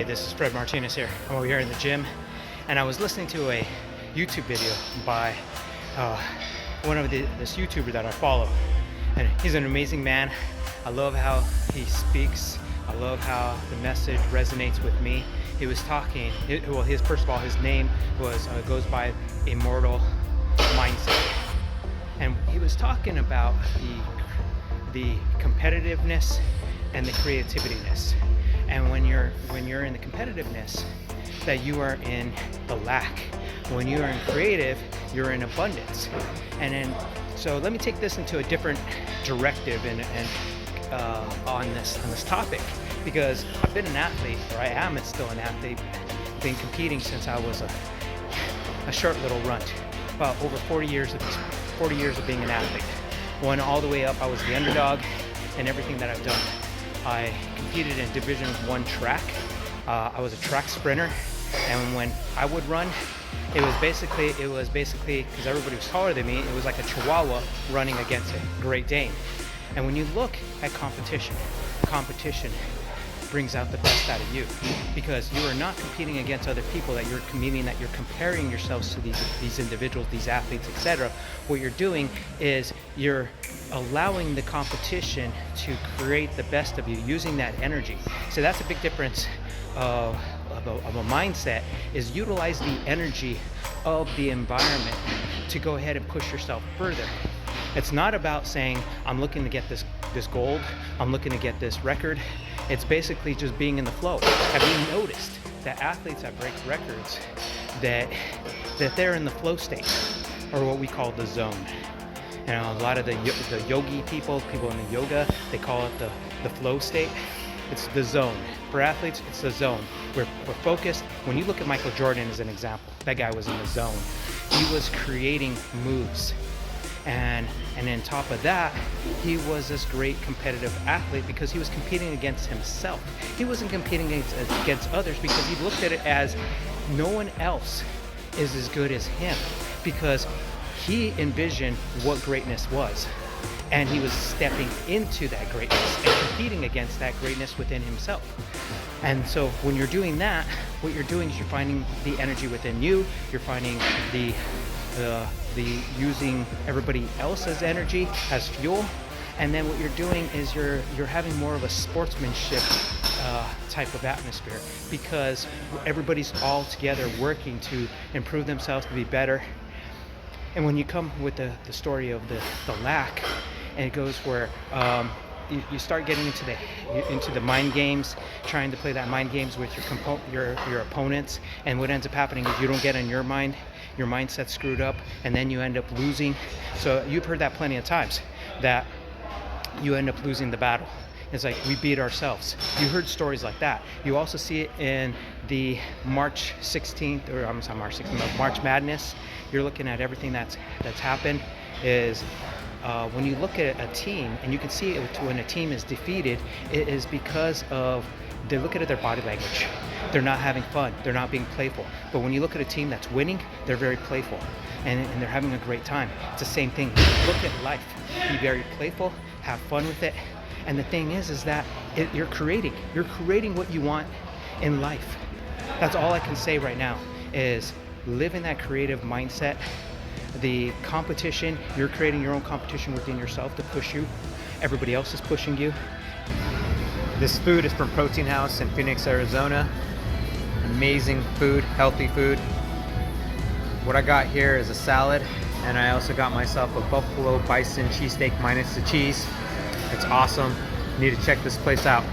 Hey, this is Fred Martinez here. I'm over here in the gym, and I was listening to a YouTube video by this YouTuber that I follow, and he's an amazing man. I love how he speaks. I love how the message resonates with me. He was talking. First of all, his name goes by Immortal Mindset, and he was talking about the competitiveness and the creativeness. And when you're in the competitiveness, that you are in the lack. When you are in creative, you're in abundance. So let me take this into a different directive on this topic, because I've been an athlete, or I am still an athlete. I've been competing since I was a short little runt. About over 40 years of being an athlete. Went all the way up. I was the underdog in everything that I've done. I competed in Division I track. I was a track sprinter, and when I would run, it was basically because everybody was taller than me. It was like a Chihuahua running against a Great Dane. And when you look at competition brings out the best out of you, because you are not competing against other people, that you're comparing yourselves to these individuals, these athletes, etc. What you're doing is you're allowing the competition to create the best of you, using that energy. So that's a big difference of a mindset, is utilize the energy of the environment to go ahead and push yourself further. It's not about saying, I'm looking to get this gold, I'm looking to get this record. It's basically just being in the flow. Have you noticed that athletes that break records, that they're in the flow state, or what we call the zone? A lot of the yogi people in the yoga, they call it the flow state. It's the zone. For athletes, it's the zone. We're focused. When you look at Michael Jordan as an example, that guy was in the zone. He was creating moves. And on top of that, he was this great competitive athlete because he was competing against himself. He wasn't competing against others, because he looked at it as no one else is as good as him, because he envisioned what greatness was, and he was stepping into that greatness and competing against that greatness within himself. And so when you're doing that, what you're doing is you're finding the energy within you. You're finding the using everybody else's energy as fuel, and then what you're doing is you're having more of a sportsmanship type of atmosphere, because everybody's all together working to improve themselves, to be better. And when you come with the story of the lack, and it goes where you start getting into the mind games, trying to play that mind games with your opponents, and what ends up happening is you don't get in your mind. Your mindset's screwed up, and then you end up losing. So you've heard that plenty of times, that you end up losing the battle. It's like we beat ourselves. You heard stories like that. You also see it in the March 16th, or I'm sorry, March 16th, March Madness. You're looking at everything that's happened. Is when you look at a team, and you can see it when a team is defeated, it is because of they look at their body language. They're not having fun. They're not being playful. But when you look at a team that's winning, they're very playful, and they're having a great time. It's the same thing. Look at life. Be very playful. Have fun with it. And the thing is that you're creating. You're creating what you want in life. That's all I can say right now, is live in that creative mindset. The competition, you're creating your own competition within yourself to push you. Everybody else is pushing you. This food is from Protein House in Phoenix, Arizona. Amazing food, healthy food. What I got here is a salad, and I also got myself a buffalo bison cheesesteak minus the cheese. It's awesome. You need to check this place out.